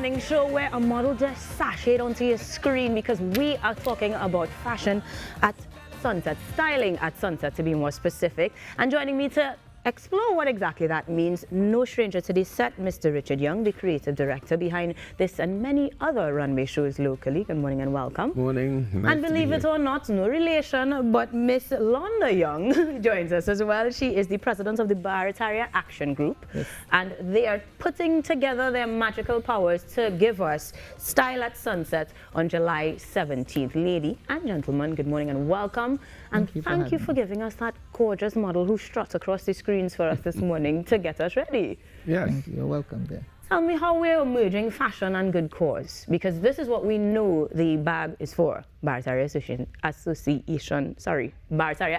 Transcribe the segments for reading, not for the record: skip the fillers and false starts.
morning show where a model just sashayed onto your screen because we are talking about fashion at sunset, styling at sunset to be more specific. And joining me to explore what exactly that means, no stranger to the set, Mr. Richard Young, the creative director behind this and many other runway shows locally. Good morning and welcome. Morning. Nice and believe it or not, no relation, but Miss Londa Young joins us as well. She is the president of the Barataria Action Group, yes. And they are putting together their magical powers to give us Style at Sunset on July 17th. Lady and gentlemen, good morning and welcome. And thank you for giving us that gorgeous model who struts across the screens for us this morning to get us ready. Yes. Thank you. You're welcome there. Tell me how we're merging fashion and good cause, because this is what we know the BAG is for, Barataria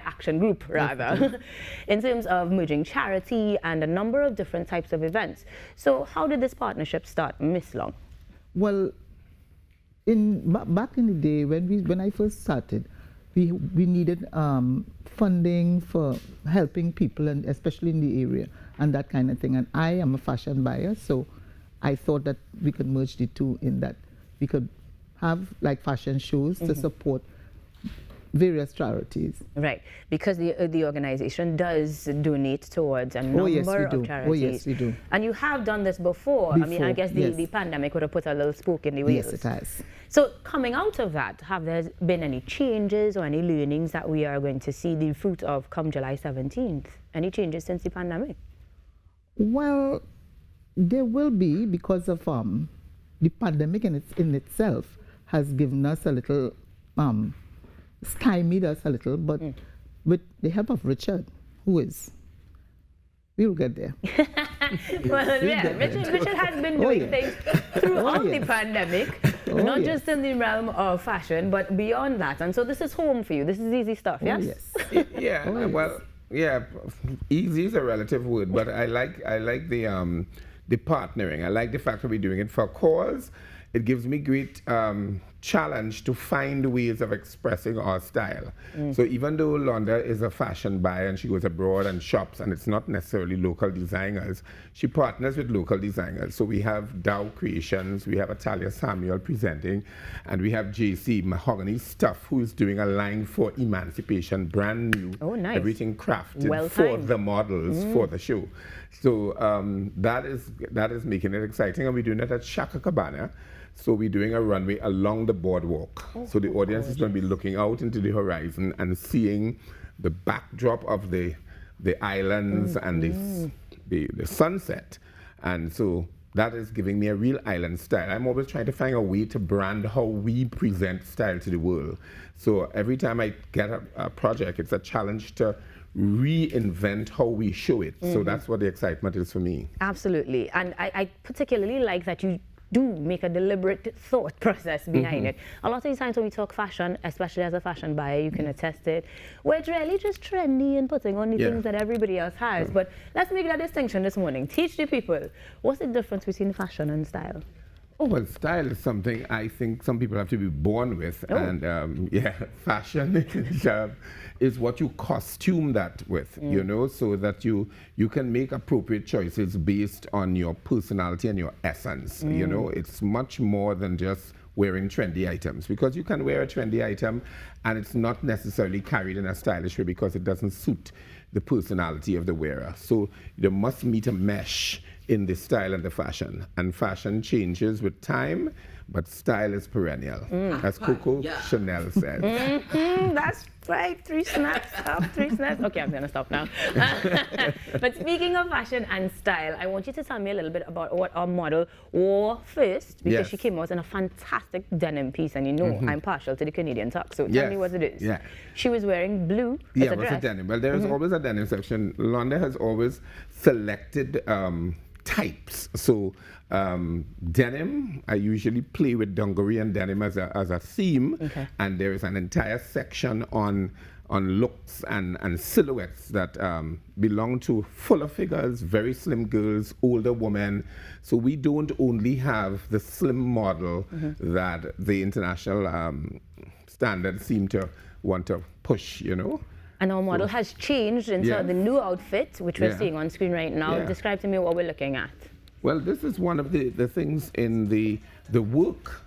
Action Group, rather, in terms of merging charity and a number of different types of events. So how did this partnership start, Miss Long? Well, back in the day when I first started, we needed funding for helping people, and especially in the area and that kind of thing. And I am a fashion buyer, so I thought that we could merge the two in that we could have like fashion shows to support various charities. Right, because the organization does donate towards a number of charities. Oh yes, we do. And you have done this before. I mean, I guess the pandemic would have put a little spoke in the wheels. Yes, it has. So coming out of that, have there been any changes or any learnings that we are going to see the fruit of come July 17th? Any changes since the pandemic? Well, there will be, because of the pandemic in itself has given us a little stymied us a little, but with the help of Richard, we'll get there. Well, yeah, Richard has been doing things throughout the pandemic, not just in the realm of fashion, but beyond that. And so this is home for you. This is easy stuff, yes? Yes. Yeah, well, yeah, easy is a relative word, but I like the partnering. I like the fact that we're doing it for a cause. It gives me great challenge to find ways of expressing our style. So even though Londa is a fashion buyer and she goes abroad and shops, and it's not necessarily local designers, she partners with local designers. So we have Dow Creations, we have Atalia Samuel presenting, and we have JC Mahogany Stuff, who is doing a line for Emancipation, brand new. Oh, nice. Everything crafted for the models for the show. So that is making it exciting, and we're doing it at Shaka Cabana. So we're doing a runway along the boardwalk. So the audience is going to be looking out into the horizon and seeing the backdrop of the islands and the sunset. And so that is giving me a real island style. I'm always trying to find a way to brand how we present style to the world. So every time I get a project, it's a challenge to reinvent how we show it. So that's what the excitement is for me. Absolutely. And I particularly like that you do make a deliberate thought process behind it. A lot of the times when we talk fashion, especially as a fashion buyer, you can attest it, where it's really just trendy and putting on the things that everybody else has. But let's make that distinction this morning. Teach the people, what's the difference between fashion and style? Oh, well, style is something I think some people have to be born with. And fashion is what you costume that with, you know, so that you can make appropriate choices based on your personality and your essence. You know, it's much more than just wearing trendy items, because you can wear a trendy item and it's not necessarily carried in a stylish way because it doesn't suit the personality of the wearer. So there must meet a mesh in the style and the fashion. And fashion changes with time, but style is perennial, as Coco Chanel said. That's right, 3 snaps up, 3 snaps. Okay, I'm gonna stop now. But speaking of fashion and style, I want you to tell me a little bit about what our model wore first, because she came out in a fantastic denim piece, and you know I'm partial to the Canadian tuck, so tell me what it is. Yeah. She was wearing blue as a dress. It was a denim. Well, there is always a denim section. Londa has always selected types. So denim, I usually play with dungaree and denim as a theme, and there is an entire section on looks and silhouettes that belong to fuller figures, very slim girls, older women. So we don't only have the slim model that the international standards seem to want to push, you know. And our model has changed into the new outfit, which we're seeing on screen right now. Describe to me what we're looking at. Well, this is one of the things in the work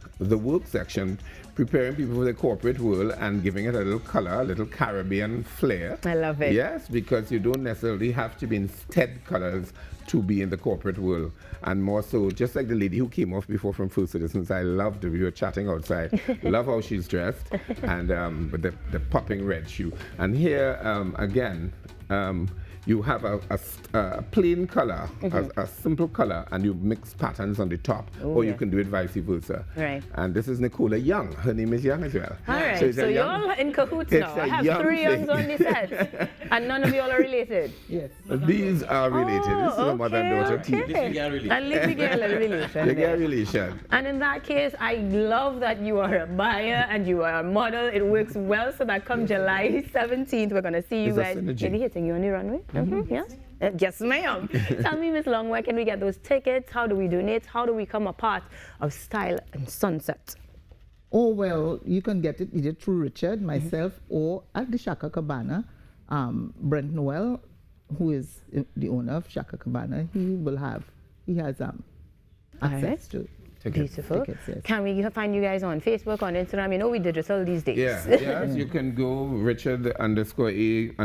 section, preparing people for the corporate world and giving it a little color, a little Caribbean flair. I love it. Yes, because you don't necessarily have to be in stead colors to be in the corporate world. And more so, just like the lady who came off before from First Citizens, I loved her. We were chatting outside. Love how she's dressed, and with the popping red shoe. And here, again, you have a plain color, a simple color, and you mix patterns on the top, or you can do it vice versa. Right. And this is Nicola Young. Her name is Young as well. All right, so you're all in cahoots now. I have 3 Youngs on the set, and none of you all are related. Yes. These are related. This is a mother and daughter team. At least we get a little relation. They get relation. And in that case, I love that you are a buyer and you are a model. It works well, so that come July 17th, we're going to see you It's a guys synergy. maybe hitting you on the runway. Yes? Yes, ma'am. Tell me, Miss Long, where can we get those tickets? How do we donate? How do we become a part of Style and Sunset? Oh, well, you can get it either through Richard, myself, or at the Shaka Cabana. Brent Noel, who is the owner of Shaka Cabana, he has access to Beautiful. tickets, yes. Can we find you guys on Facebook, on Instagram? You know we digital these days. Yes, you can go Richard_A_G_Young.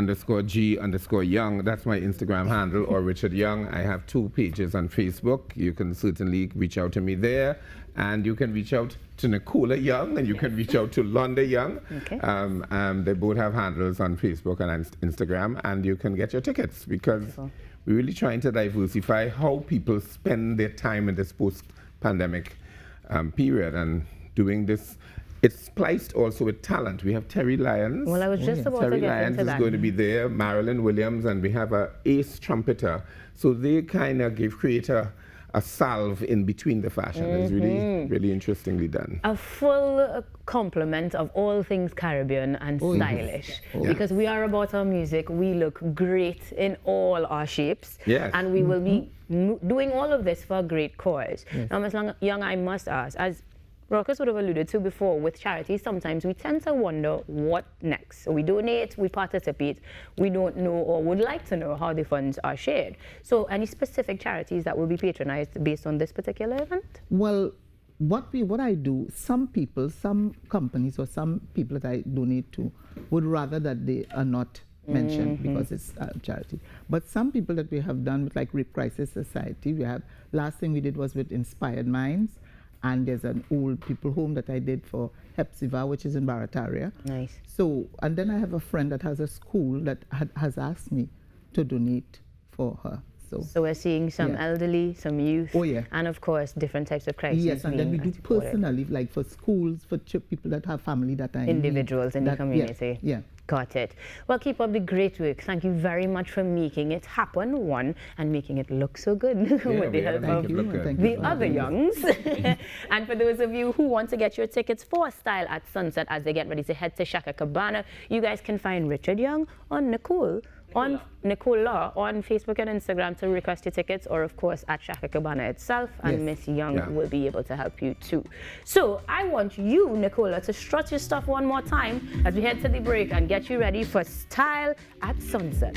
That's my Instagram handle, or Richard Young. I have 2 pages on Facebook. You can certainly reach out to me there. And you can reach out to Nicola Young, and you can reach out to Londa Young. Okay. They both have handles on Facebook and Instagram, and you can get your tickets, because we're really trying to diversify how people spend their time in this post-pandemic period, and doing this. It's spliced also with talent. We have Terry Lyons. Well, I was just about Terry to get Lyons into is that. going to be there, Marilyn Williams, and we have a ace trumpeter. So they kind of create a salve in between the fashion. It's really, really interestingly done. A full complement of all things Caribbean and stylish. Because we are about our music. We look great in all our shapes. Yes. And we will be doing all of this for a great cause. Now, Ms. Young, I must ask, as Rockers would have alluded to before, with charities, sometimes we tend to wonder what next. So we donate, we participate, we don't know or would like to know how the funds are shared. So any specific charities that will be patronized based on this particular event? Well, what I do, some people, some companies, or some people that I donate to would rather that they are not mentioned because it's a charity. But some people that we have done with, like Rape Crisis Society, we have, last thing we did was with Inspired Minds. And there's an old people home that I did for Hepzibah, which is in Barataria. Nice. So, and then I have a friend that has a school that has asked me to donate for her. So we're seeing some elderly, some youth, and of course different types of crises. Yes, and then we do personally, like for schools, for people that have family that are individuals in the community. Yeah. Got it. Well, keep up the great work. Thank you very much for making it happen, one, and making it look so good with the help of the other Youngs. And for those of you who want to get your tickets for Style at Sunset as they get ready to head to Shaka Cabana, you guys can find Richard Young on Nicola on Facebook and Instagram to request your tickets, or of course at Shaka Cabana itself, and Miss Young will be able to help you too. So I want you, Nicola, to strut your stuff one more time as we head to the break and get you ready for Style at Sunset.